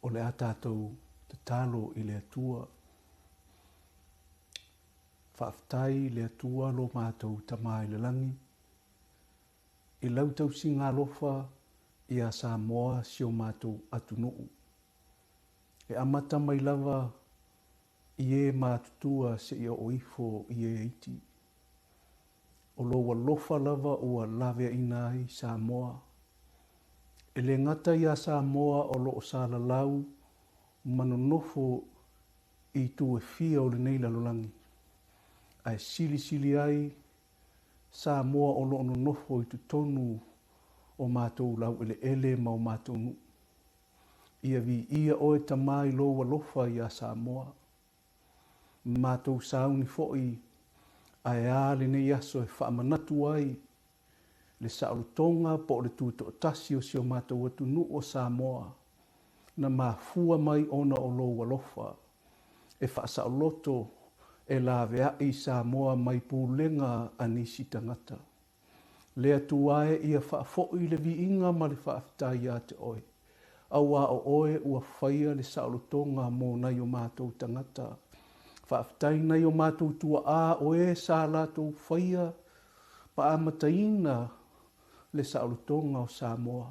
o le atatou te talo i le atua. Whaaftai le atua lo mātou tamai le langi. I lau tau singa alofa i a Samoa sio mātou atunuu. E amata mai lava i e mātutua se ia oifo i e iti. O lo lofa lava ua lawe ina ai Samoa. E le ngata i a Samoa o lo o salalau manonofo i tu e fia o le nei lalolangi. Ai sili ai Samoa o lo nofo i tu tonu o mātou lau ele ma o mātou nu. Ia vi ia oe tamai lo walofa i a Samoa. Mātou sauni foi ai ale nei aso e whaamanatu ai le sautonga po le tūto tasi o sio mātou atu nu o Samoa na mafua mai ona o lo walofa e whaasauloto e la vea i Samoa mai pūlenga anisi tangata. Le atuae ia whaafoi le vi inga ma le whaafitai a te oe. Aua o oe ua whaia le saulotonga mō nei o mātou tangata. Whaafitai nei o mātou tua a oe sa lātou whaia pa amataina le saulotonga o Samoa.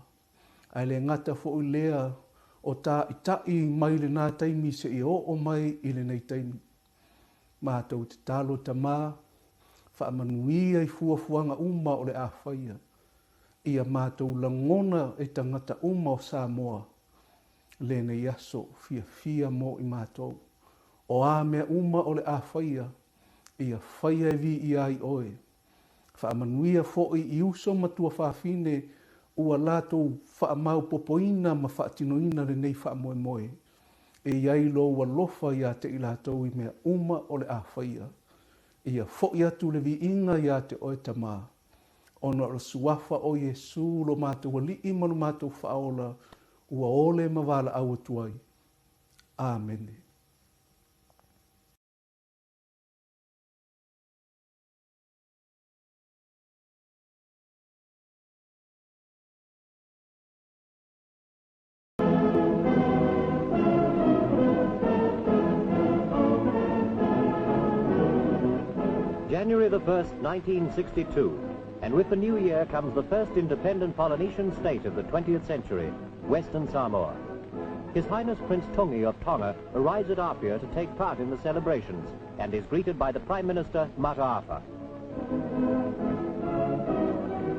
Ai le ngata fo lea o tā itai mai le nā taimi se i o mai i le nei taimi. Mātou te talo ta mā, whaamanuia i fuafuanga uma o le a whaia. Ia mātou langona e tangata uma o Samoa. Le nei aso fia mo i mātou. O a mea uma o le a whaia, ia whaia e vi i ai oe. Whaamanuia fo i uso matua whaafine ua lātou whaamau popoina ma whaatinoina le nei whaamoe moe. E iai lo walofa ia te i lātou i mea uma o le a whaia. Ia fo i atu le vi inga ia te oe tamā. Ona o suafa o Yesu lo mātou wali ima lo mātou whaola ua ole ma wala au atuai. Amen. January the 1st, 1962, and with the new year comes the first independent Polynesian state of the 20th century, Western Samoa. His Highness Prince Tungi of Tonga arrives at Apia to take part in the celebrations and is greeted by the Prime Minister, Mataafa.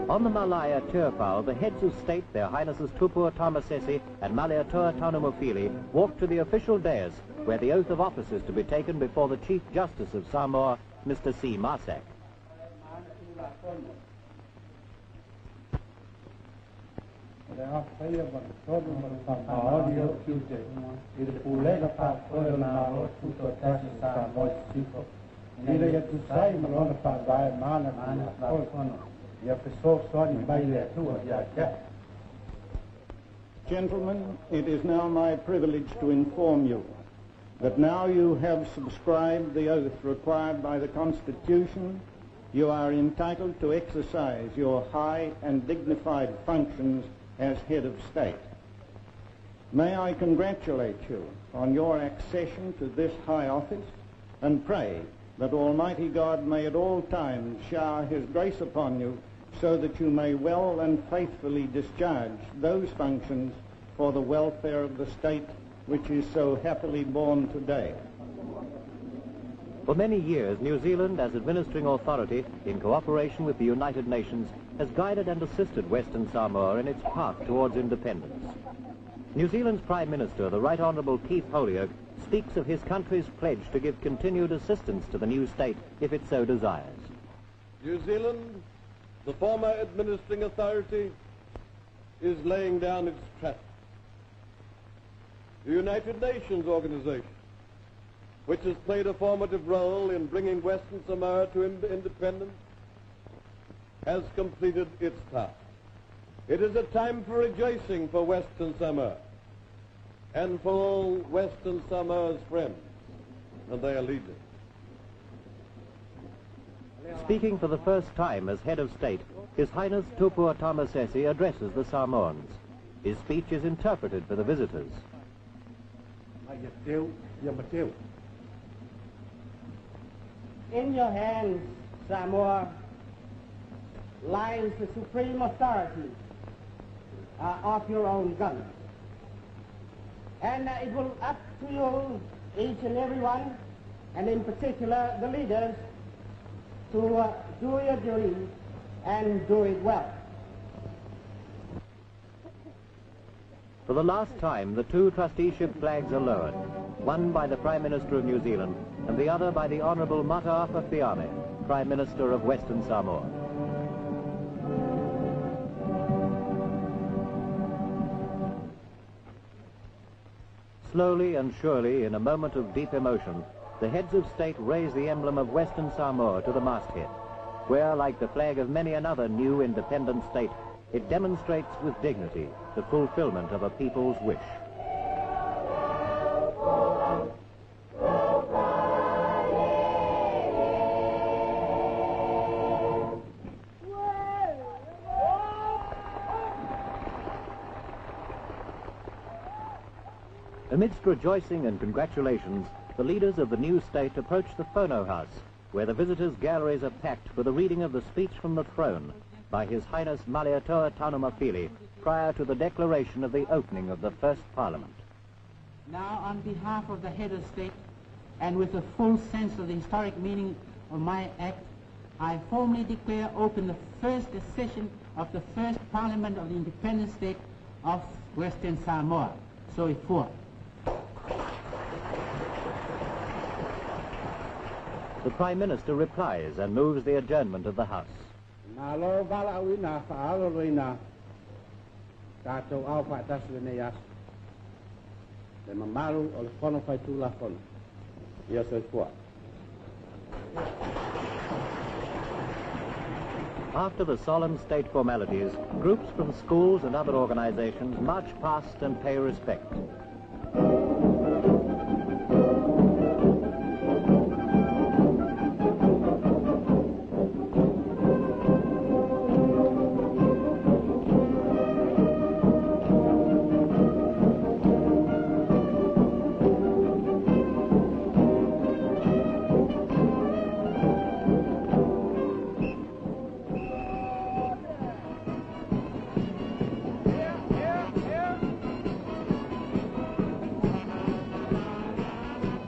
On the Malaya Turpau, the heads of state, their Highnesses Tupua Tamasesi and Maliatoa Taunamofili, walk to the official dais where the oath of office is to be taken before the Chief Justice of Samoa, Mr. C. Marsack. Gentlemen, it is now my privilege to inform you that now you have subscribed the oath required by the Constitution, you are entitled to exercise your high and dignified functions as head of state. May I congratulate you on your accession to this high office and pray that Almighty God may at all times shower his grace upon you so that you may well and faithfully discharge those functions for the welfare of the state which is so happily born today. For many years, New Zealand, as administering authority, in cooperation with the United Nations, has guided and assisted Western Samoa in its path towards independence. New Zealand's Prime Minister, the Right Honourable Keith Holyoake, speaks of his country's pledge to give continued assistance to the new state if it so desires. New Zealand, the former administering authority, is laying down its trust. The United Nations organization, which has played a formative role in bringing Western Samoa to independence, has completed its task. It is a time for rejoicing for Western Samoa and for all Western Samoa's friends and their leaders. Speaking for the first time as head of state, His Highness Tupua Tamasesi addresses the Samoans. His speech is interpreted for the visitors. In your hands, Samoa, lies the supreme authority of your own government. And it will up to you, each and every one, and in particular the leaders, to do your duty and do it well. For the last time, the two trusteeship flags are lowered, one by the Prime Minister of New Zealand and the other by the Honourable Prt1, Prime Minister of Western Samoa. Slowly and surely, in a moment of deep emotion, the heads of state raise the emblem of Western Samoa to the masthead, where, like the flag of many another new independent state, it demonstrates with dignity the fulfillment of a people's wish. Amidst rejoicing and congratulations, the leaders of the new state approach the Phono House, where the visitors' galleries are packed for the reading of the speech from the throne by His Highness Malietoa Taunamawhili prior to the declaration of the opening of the first Parliament. Now, on behalf of the head of state, and with a full sense of the historic meaning of my act, I formally declare open the first session of the first Parliament of the independent state of Western Samoa. So it for. The Prime Minister replies and moves the adjournment of the House. After the solemn state formalities, groups from schools and other organizations march past and pay respect.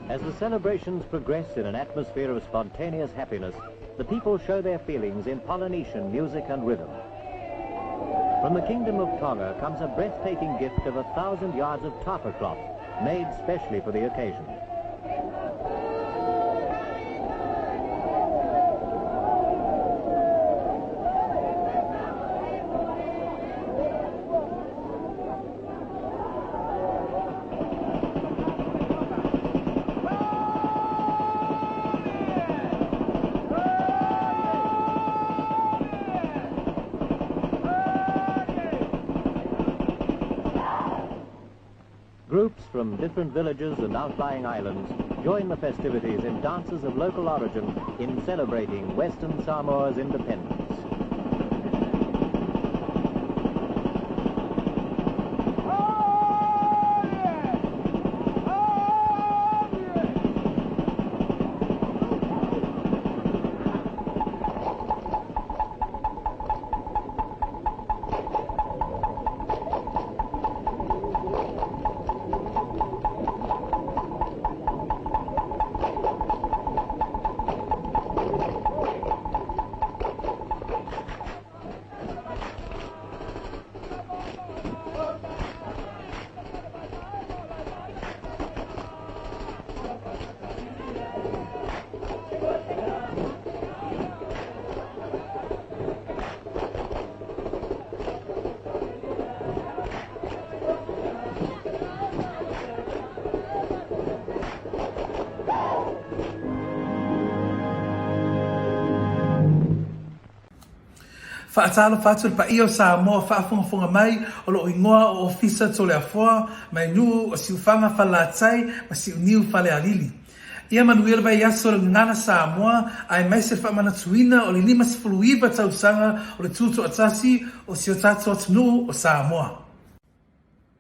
As the celebrations progress in an atmosphere of spontaneous happiness, the people show their feelings in Polynesian music and rhythm. From the Kingdom of Tonga comes a breathtaking gift of 1,000 yards of tapa cloth, made specially for the occasion. Groups from different villages and outlying islands join the festivities in dances of local origin in celebrating Western Samoa's independence. Whaatalo whātul pa io Samoa whaafungafunga mai o lo ingoa o ofisa tole afoa mai nu o siufanga whalātai ma siu niu whale alili. Ia manuela vai aso le ngana Samoa ai mai se whamana tuina o le 5 tau sanga o le tuto atasi o si o tato atunu o Samoa.